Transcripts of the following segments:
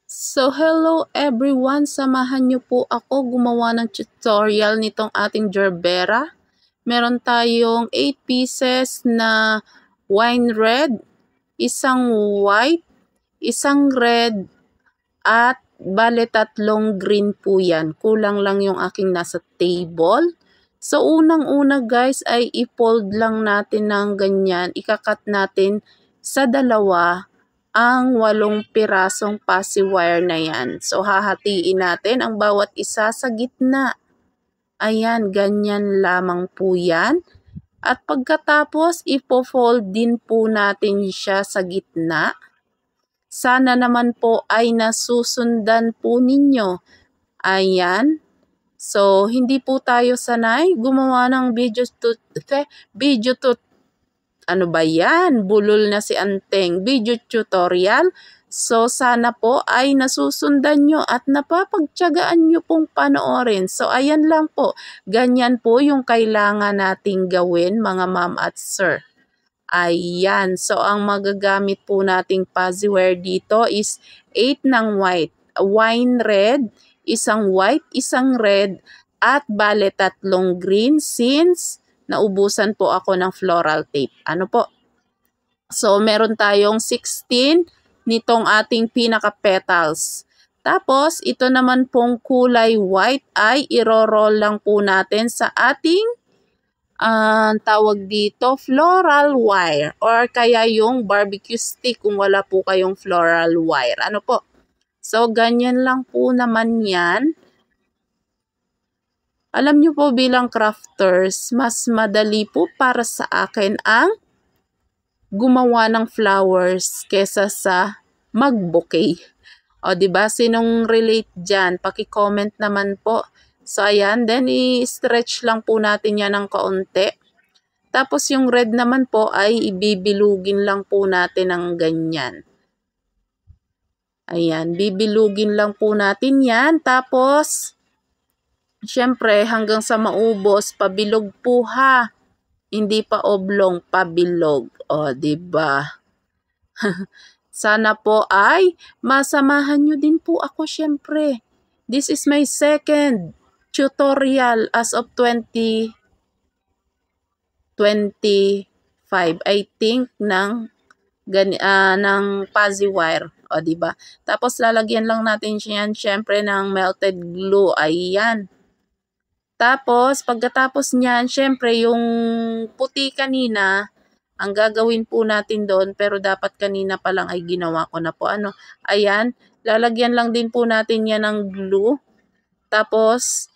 So hello everyone, samahan niyo po ako gumawa ng tutorial nitong ating gerbera. Meron tayong 8 pieces na wine red, isang white, isang red, at bale tatlong green po yan. Kulang lang yung aking nasa table. So unang-una guys ay i-fold lang natin ng ganyan. Ikakat natin sa dalawa ang 8 pirasong passy wire na yan. So hahatiin natin ang bawat isa sa gitna. Ayan, ganyan lamang po yan. At pagkatapos, ipo-fold din po natin siya sa gitna. Sana naman po ay nasusundan po ninyo. Ayan. So, hindi po tayo sanay gumawa ng ano ba yan? Bulol na si Anteng. Video tutorial. So, sana po ay nasusundan nyo at napapagtiyagaan nyo pong panoorin. So, ayan lang po. Ganyan po yung kailangan nating gawin, mga ma'am at sir. Ayan. So, ang magagamit po nating fuzzy wire dito is 8 ng white. Wine red, isang white, isang red, at bale tatlong green since naubusan po ako ng floral tape. Ano po? So, meron tayong 16 nitong ating pinaka-petals. Tapos, ito naman pong kulay white ay iro-roll lang po natin sa ating tawag dito, floral wire or kaya yung barbecue stick kung wala po kayong floral wire. Ano po? So, ganyan lang po naman yan. Alam nyo po bilang crafters, mas madali po para sa akin ang gumawa ng flowers kesa sa mag-bouquet. O, diba? Sinong relate dyan? Paki-comment naman po. So, ayan. Then, i-stretch lang po natin yan ng kaunti. Tapos, yung red naman po ay ibibilugin lang po natin ng ganyan. Ayan. Bibilugin lang po natin yan. Tapos, syempre, hanggang sa maubos, pabilog po ha. Hindi pa oblong, pabilog. O, diba? Sana po ay masamahan nyo din po ako syempre. This is my second tutorial as of 2025. I think ng fuzzy wire. O, diba? Tapos lalagyan lang natin yan syempre ng melted glue. Ayan. Tapos, pagkatapos niyan, syempre, yung puti kanina, ang gagawin po natin doon, pero dapat kanina pa lang ay ginawa ko na po. Ano? Ayan, lalagyan lang din po natin yan ng glue. Tapos,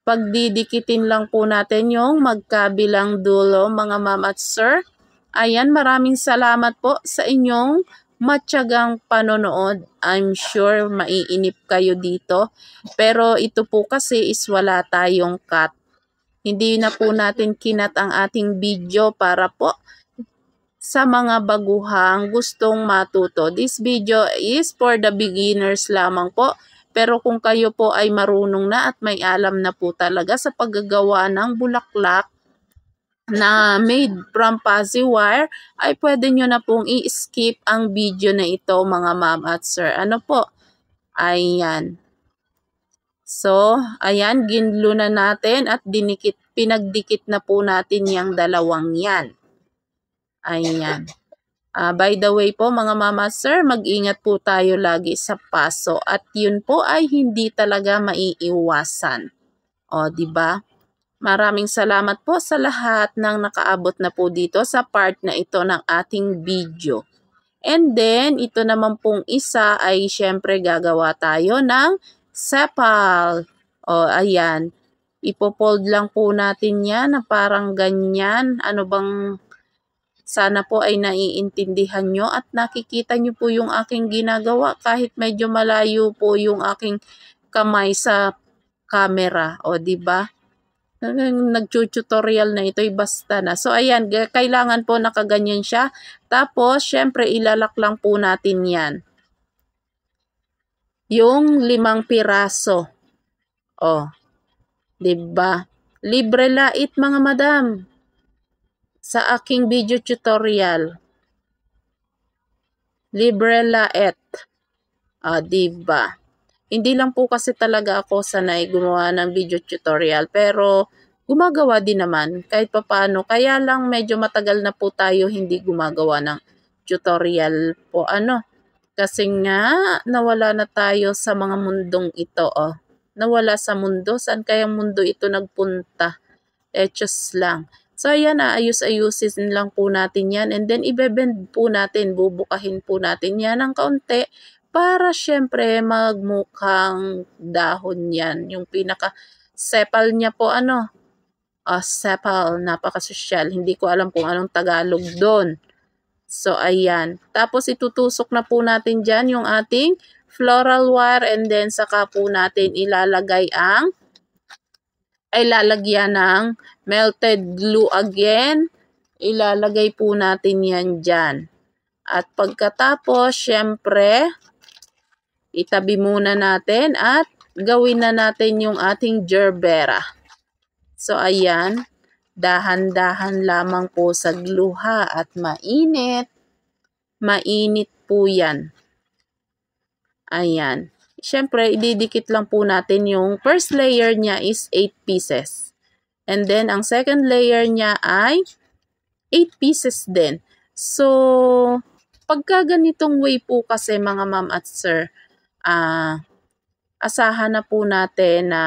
pagdidikitin lang po natin yung magkabilang dulo, mga ma'am at sir. Ayan, maraming salamat po sa inyong matyagang panonood. I'm sure maiinip kayo dito. Pero ito po kasi is wala tayong cut. Hindi na po natin kinat ang ating video para po sa mga baguhang gustong matuto. This video is for the beginners lamang po. Pero kung kayo po ay marunong na at may alam na po talaga sa paggagawa ng bulaklak na made from fuzzy wire, ay pwede nyo na pong i-skip ang video na ito mga ma'am at sir. Ano po? Ayan. So, ayan, ginlo na natin at pinagdikit na po natin yung dalawang yan. Ayan. By the way po mga mama sir, mag-ingat po tayo lagi sa paso at yun po ay hindi talaga maiiwasan. O, di ba? Maraming salamat po sa lahat ng nakaabot na po dito sa part na ito ng ating video. And then, ito naman pong isa ay syempre gagawa tayo ng sepal. O, ayan. Ipopold lang po natin yan na parang ganyan. Ano bang sana po ay naiintindihan nyo at nakikita nyo po yung aking ginagawa kahit medyo malayo po yung aking kamay sa camera. O, diba? Nag-tutorial na ito ay basta na. So, ayan, kailangan po nakaganyan siya. Tapos, syempre, ilalak lang po natin yan. Yung 5 piraso. O, diba? Libre lait, mga madam. Sa aking video tutorial. Libre lait. Diba? Hindi lang po kasi talaga ako sanay gumawa ng video tutorial, pero gumagawa din naman kahit papaano. Kaya lang medyo matagal na po tayo hindi gumagawa ng tutorial po. Kasi nga nawala na tayo sa mga mundong ito. Nawala sa mundo. Saan kaya mundo ito nagpunta? Just lang. So, ayan, ayusin lang po natin yan. And then, ibebend po natin, bubukahin po natin yan ng kaunti para syempre magmukhang dahon yan. Yung pinaka-sepal niya po, sepal, napaka-sosyal. Hindi ko alam kung anong Tagalog doon. So, ayan. Tapos, itutusok na po natin dyan yung ating floral wire and then saka po natin lalagyan ng melted glue again. Ilalagay po natin yan dyan. At pagkatapos, syempre, itabi muna natin at gawin na natin yung ating gerbera. So, ayan. Dahan-dahan lamang po sa glue ha. At mainit. Mainit po yan. Ayan. Syempre, ididikit lang po natin yung first layer niya is 8 pieces. And then, ang second layer niya ay 8 pieces din. So, pagka ganitong way po kasi mga ma'am at sir, asahan na po natin na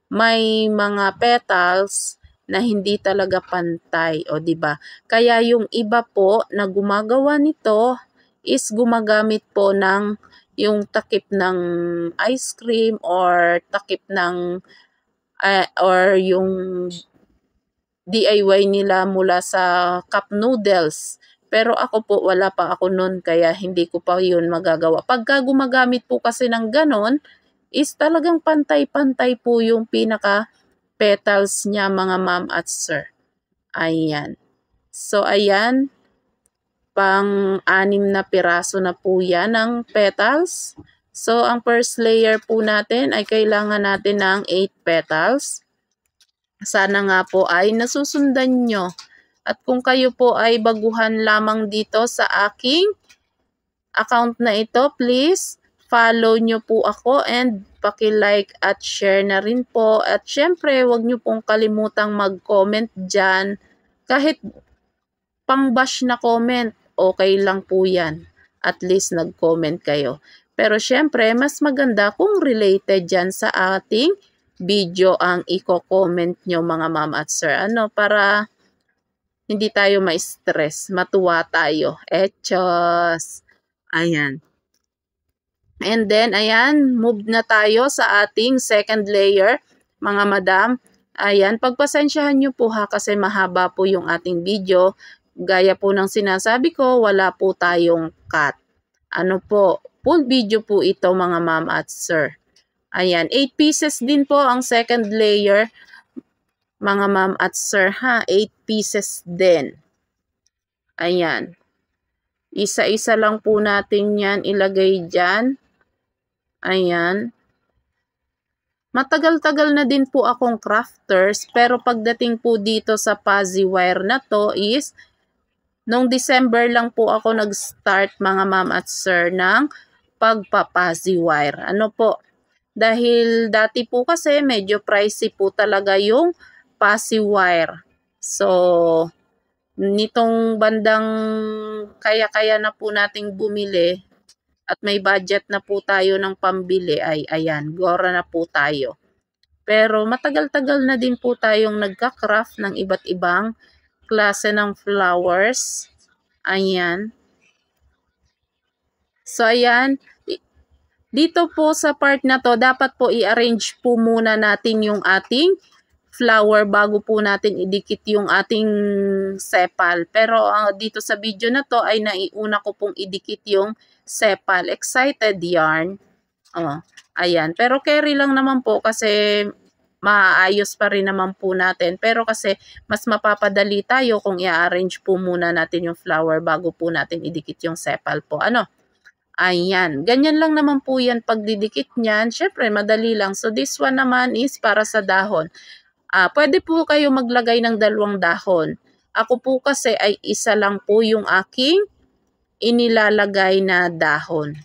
may mga petals na hindi talaga pantay, o di ba? Kaya yung iba po na gumagawa nito is gumagamit po ng yung takip ng ice cream or takip ng or yung DIY nila mula sa cup noodles. Pero ako po, wala pa ako nun, kaya hindi ko pa yun magagawa. Pagka gumagamit po kasi ng ganon, is talagang pantay-pantay po yung pinaka-petals niya mga ma'am at sir. Ayan. So, ayan. Pang-anim na piraso na po yan ng petals. So, ang first layer po natin ay kailangan natin ng 8 petals. Sana nga po ay nasusundan nyo. At kung kayo po ay baguhan lamang dito sa aking account na ito, please follow nyo po ako and paki-like at share na rin po. At syempre, huwag nyo pong kalimutang mag-comment dyan. Kahit pang-bash na comment, okay lang po yan. At least nag-comment kayo. Pero syempre, mas maganda kung related dyan sa ating video ang i-comment nyo mga ma'am at sir. Para hindi tayo ma-stress, matuwa tayo. Echos! Ayan. And then, ayan, move na tayo sa ating second layer, mga madam. Ayan, pagpasensyahan nyo po ha kasi mahaba po yung ating video. Gaya po ng sinasabi ko, wala po tayong cut. Full video po ito mga ma'am at sir. Ayan, 8 pieces din po ang second layer, mga ma'am at sir ha. 8 pieces din. Ayan. Isa-isa lang po natin yan ilagay dyan. Ayan. Matagal-tagal na din po akong crafters, pero pagdating po dito sa Pazzi wire na to is, noong December lang po ako nag-start mga ma'am at sir ng pagpa-Pazzi wire. Dahil dati po kasi medyo pricey po talaga yung Pazzi wire. So, nitong bandang kaya-kaya na po nating bumili at may budget na po tayo ng pambili ay ayan, gora na po tayo. Pero matagal-tagal na din po tayong nagka-craft ng iba't ibang klase ng flowers. Ayan. So, ayan. Dito po sa part na to, dapat po i-arrange po muna natin yung ating flower bago po natin idikit yung ating sepal. Pero dito sa video na to ay naiuna ko pong idikit yung sepal. Excited yarn. Ayan. Pero carry lang naman po kasi maayos pa rin naman po natin. Pero kasi mas mapapadali tayo kung i-arrange po muna natin yung flower bago po natin idikit yung sepal po. Ayan. Ganyan lang naman po yan pagdidikit niyan. Syempre, madali lang. So, this one naman is para sa dahon. Pwede po kayo maglagay ng 2 dahon. Ako po kasi ay isa lang po yung aking inilalagay na dahon.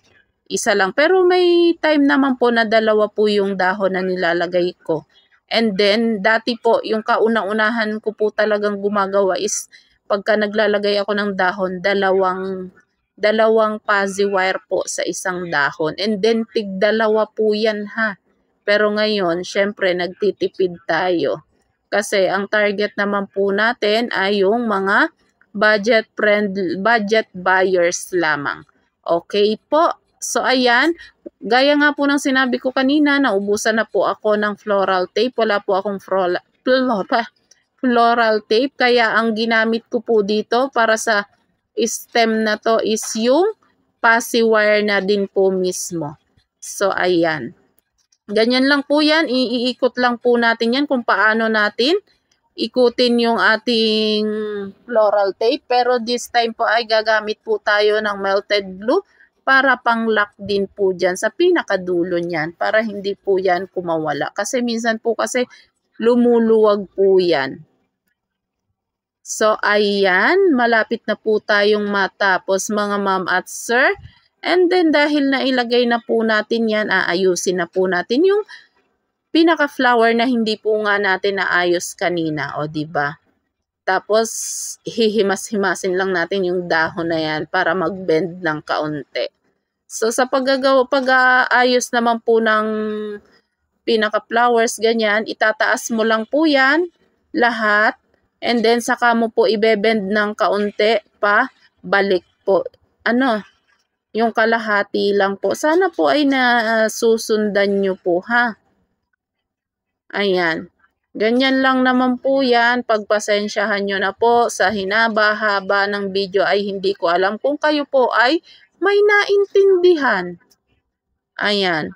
Isa lang. Pero may time naman po na dalawa po yung dahon na nilalagay ko. And then, dati po, yung kauna-unahan ko po talagang gumagawa is pagka naglalagay ako ng dahon, dalawang fuzzy wire po sa isang dahon. And then, tig-dalawa po yan ha. Pero ngayon, syempre, nagtitipid tayo. Kasi ang target naman po natin ay yung mga budget buyers lamang. Okay po. So, ayan. Gaya nga po ng sinabi ko kanina, naubusan na po ako ng floral tape. Wala po akong floral tape. Kaya ang ginamit ko po dito para sa stem na to is yung fuzzy wire na din po mismo. So, ayan. Ganyan lang po yan. Iikot lang po natin yan kung paano natin ikutin yung ating floral tape. Pero this time po ay gagamit po tayo ng melted glue para pang-lock din po dyan sa pinakadulo niyan para hindi po yan kumawala. Kasi minsan po kasi lumuluwag po yan. So, ayan. Malapit na po tayong matapos mga ma'am at sir. And then, dahil nailagay na po natin yan, aayusin na po natin yung pinaka-flower na hindi po nga natin naayos kanina. O, diba? Tapos, hihimas-himasin lang natin yung dahon na yan para mag-bend ng kaunti. So, sa pag-aayos naman po ng pinaka-flowers, ganyan, itataas mo lang po yan, lahat. And then, saka mo po ibebend ng kaunti pa, balik po. Yung kalahati lang po. Sana po ay nasusundan nyo po, ha? Ayan. Ganyan lang naman po yan. Pagpasensyahan nyo na po sa hinaba-haba ng video ay hindi ko alam kung kayo po ay may naintindihan. Ayan.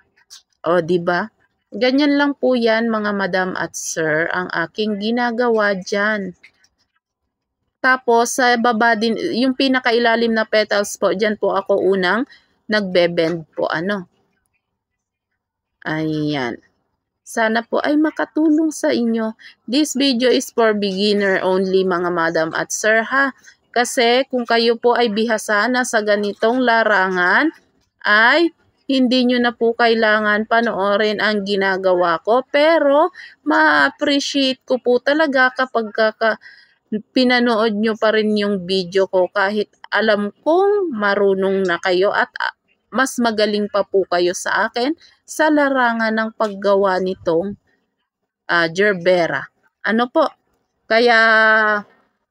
O, diba? Ganyan lang po yan mga madam at sir ang aking ginagawa dyan. Tapos, sa baba din, yung pinakailalim na petals po, dyan po ako unang nagbe-bend po. Ayan. Sana po ay makatulong sa inyo. This video is for beginner only mga madam at sir ha. Kasi kung kayo po ay bihasa na sa ganitong larangan, ay hindi nyo na po kailangan panoorin ang ginagawa ko. Pero ma-appreciate ko po talaga kapag pinanood nyo pa rin yung video ko kahit alam kong marunong na kayo at mas magaling pa po kayo sa akin sa larangan ng paggawa nitong gerbera. Kaya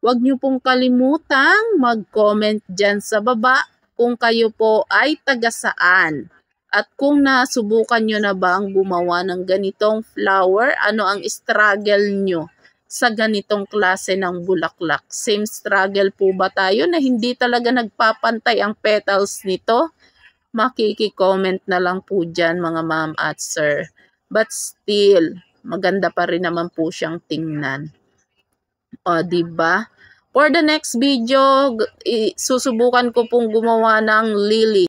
wag nyo pong kalimutang mag-comment dyan sa baba kung kayo po ay taga saan. At kung nasubukan nyo na ba ang gumawa ng ganitong flower, ano ang struggle nyo sa ganitong klase ng bulaklak? Same struggle po ba tayo na hindi talaga nagpapantay ang petals nito? Makiki-comment na lang po dyan mga ma'am at sir. But still, maganda pa rin naman po siyang tingnan. O, diba? For the next video, susubukan ko pong gumawa ng lily.